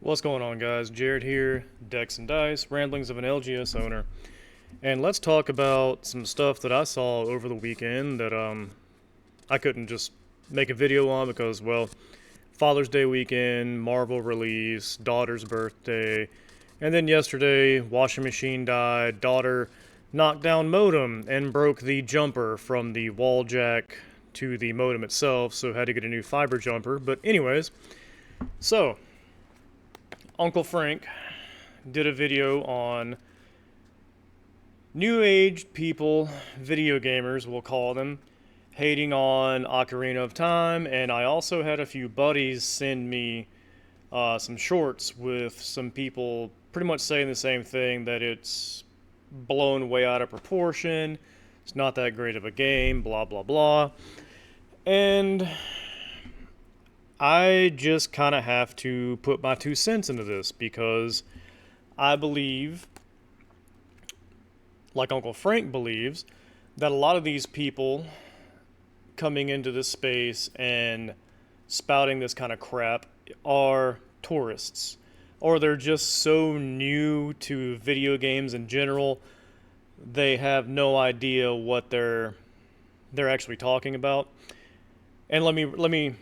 What's going on, guys? Jared here, Decks and Dice, Ramblings of an LGS owner. And let's talk about some stuff that I saw over the weekend that I couldn't just make a video on because, well, Father's Day weekend, Marvel release, daughter's birthday, and then yesterday, washing machine died, daughter knocked down modem and broke the jumper from the wall jack to the modem itself, so had to get a new fiber jumper. But anyways, so Uncle Frank did a video on new age people, video gamers, we'll call them, hating on Ocarina of Time, and I also had a few buddies send me some shorts with some people pretty much saying the same thing, that it's blown way out of proportion, it's not that great of a game, blah blah blah. And I just kind of have to put my 2 cents into this because I believe, like Uncle Frank believes, that a lot of these people coming into this space and spouting this kind of crap are tourists, or they're just so new to video games in general, they have no idea what they're actually talking about. And let me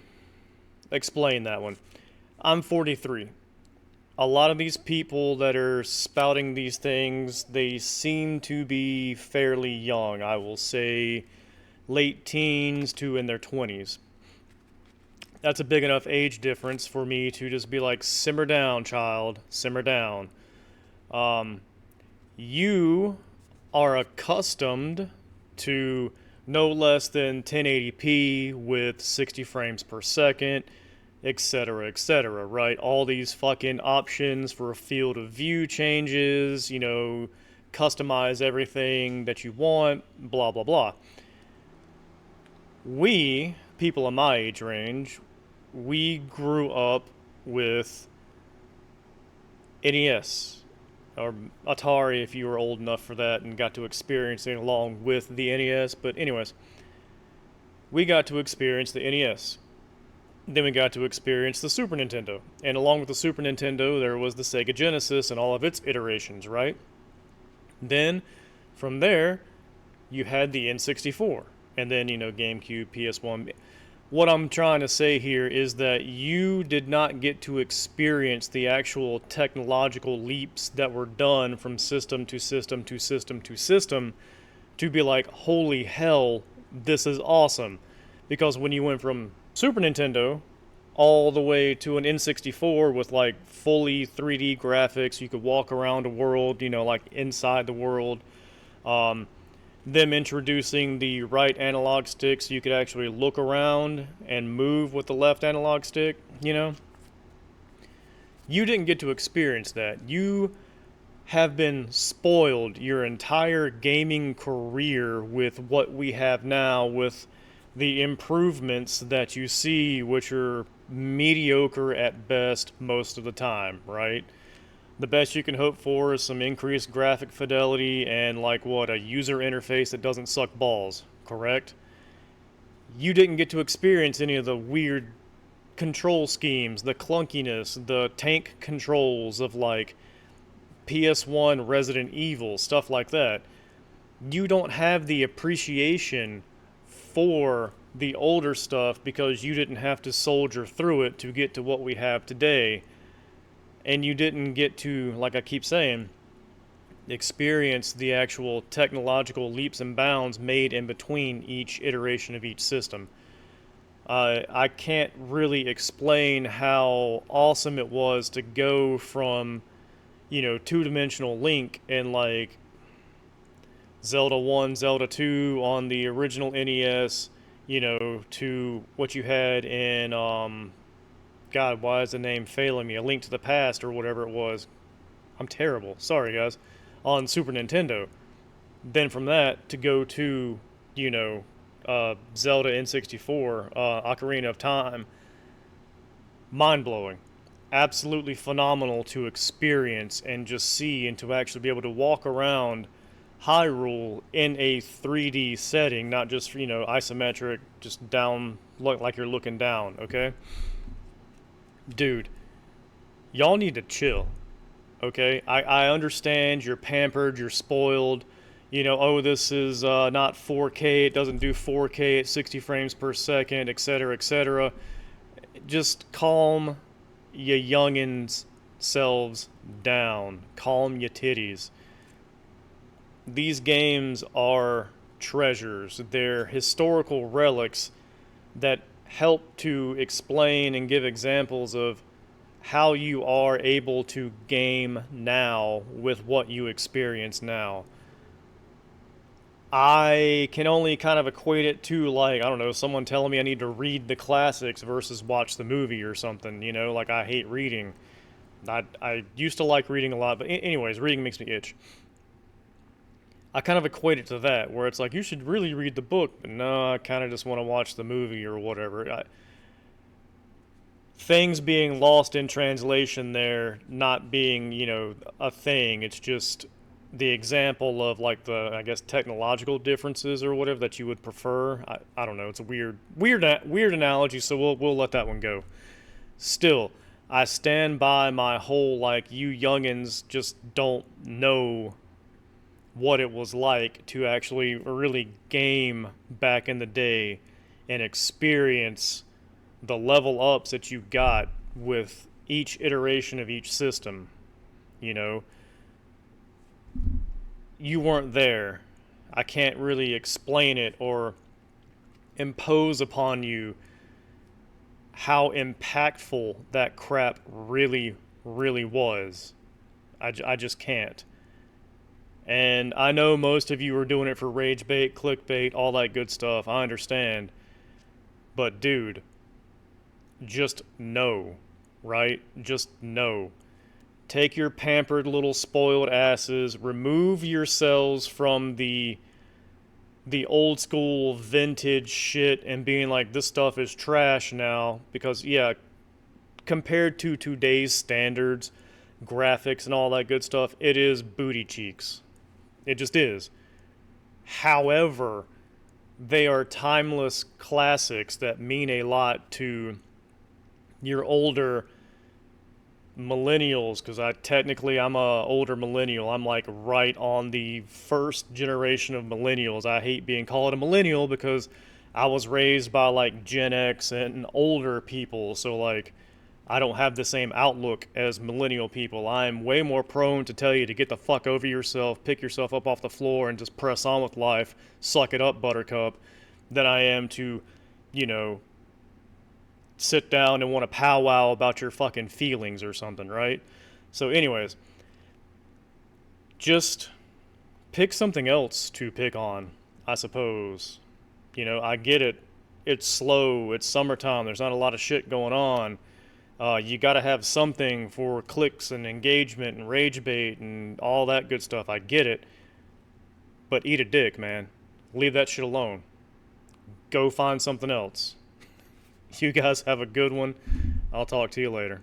explain that one. I'm 43. A lot of these people that are spouting these things, they seem to be fairly young. I will say late teens to in their 20s. That's a big enough age difference for me to just be like, simmer down, child, simmer down. You are accustomed to no less than 1080p with 60 frames per second, etc., right? All these fucking options for field of view changes, customize everything that you want, blah, blah, blah. We, people of my age range, we grew up with NES, or Atari if you were old enough for that and got to experience it along with the NES. But anyways, we got to experience the NES. Then we got to experience the Super Nintendo. And along with the Super Nintendo, there was the Sega Genesis and all of its iterations, right? Then, from there, you had the N64. And then, GameCube, PS1. What I'm trying to say here is that you did not get to experience the actual technological leaps that were done from system to system to system to system to be like, holy hell, this is awesome. Because when you went from Super Nintendo all the way to an N64 with like fully 3D graphics, you could walk around a world, like inside the world. Them introducing the right analog stick so you could actually look around and move with the left analog stick, You didn't get to experience that. You have been spoiled your entire gaming career with what we have now, with the improvements that you see, which are mediocre at best most of the time, right? The best you can hope for is some increased graphic fidelity and, a user interface that doesn't suck balls, correct? You didn't get to experience any of the weird control schemes, the clunkiness, the tank controls of, PS1 Resident Evil, stuff like that. You don't have the appreciation for the older stuff because you didn't have to soldier through it to get to what we have today. And you didn't get to, like I keep saying, experience the actual technological leaps and bounds made in between each iteration of each system. I can't really explain how awesome it was to go from, two-dimensional Link and Zelda 1, Zelda 2 on the original NES, to what you had in, God, why is the name failing me? A Link to the Past or whatever it was. I'm terrible. Sorry, guys. On Super Nintendo. Then from that to go to, Zelda N64, Ocarina of Time. Mind-blowing. Absolutely phenomenal to experience and just see, and to actually be able to walk around Hyrule in a 3D setting, not just, isometric, just down, look like you're looking down, okay? Dude, y'all need to chill. Okay, I understand you're pampered, you're spoiled. You know, oh, this is not 4K, it doesn't do 4K at 60 frames per second, etc., etc. Just calm your youngins' selves down. Calm your titties. These games are treasures. They're historical relics that help to explain and give examples of how you are able to game now with what you experience now. I can only kind of equate it to, like, I don't know, someone telling me I need to read the classics versus watch the movie or something, you know, like I hate reading. I used to like reading a lot, but anyways, reading makes me itch. I kind of equate it to that, where it's like, you should really read the book, but no, I kind of just want to watch the movie or whatever. Things being lost in translation there not being, you know, a thing. It's just the example of like the, I guess, technological differences or whatever that you would prefer. I don't know. It's a weird analogy, so we'll let that one go. Still, I stand by my whole like you youngins just don't know what it was like to actually really game back in the day and experience the level ups that you got with each iteration of each system. You know, you weren't there. I can't really explain it or impose upon you how impactful that crap really was. I just can't. And I know most of you are doing it for rage bait, clickbait, all that good stuff. I understand. But dude, just know, right? Just know. Take your pampered little spoiled asses, remove yourselves from the old school vintage shit and being like this stuff is trash now because yeah, compared to today's standards, graphics and all that good stuff, it is booty cheeks. It just is. However, they are timeless classics that mean a lot to your older millennials, because I'm a older millennial. I'm like right on the first generation of millennials. I hate being called a millennial because I was raised by like Gen X and older people, so like I don't have the same outlook as millennial people. I'm way more prone to tell you to get the fuck over yourself, pick yourself up off the floor, and just press on with life, suck it up, buttercup, than I am to, you know, sit down and want to powwow about your fucking feelings or something, right? So, anyways, just pick something else to pick on, I suppose. You know, I get it. It's slow. It's summertime. There's not a lot of shit going on. You got to have something for clicks and engagement and rage bait and all that good stuff. I get it. But eat a dick, man. Leave that shit alone. Go find something else. You guys have a good one. I'll talk to you later.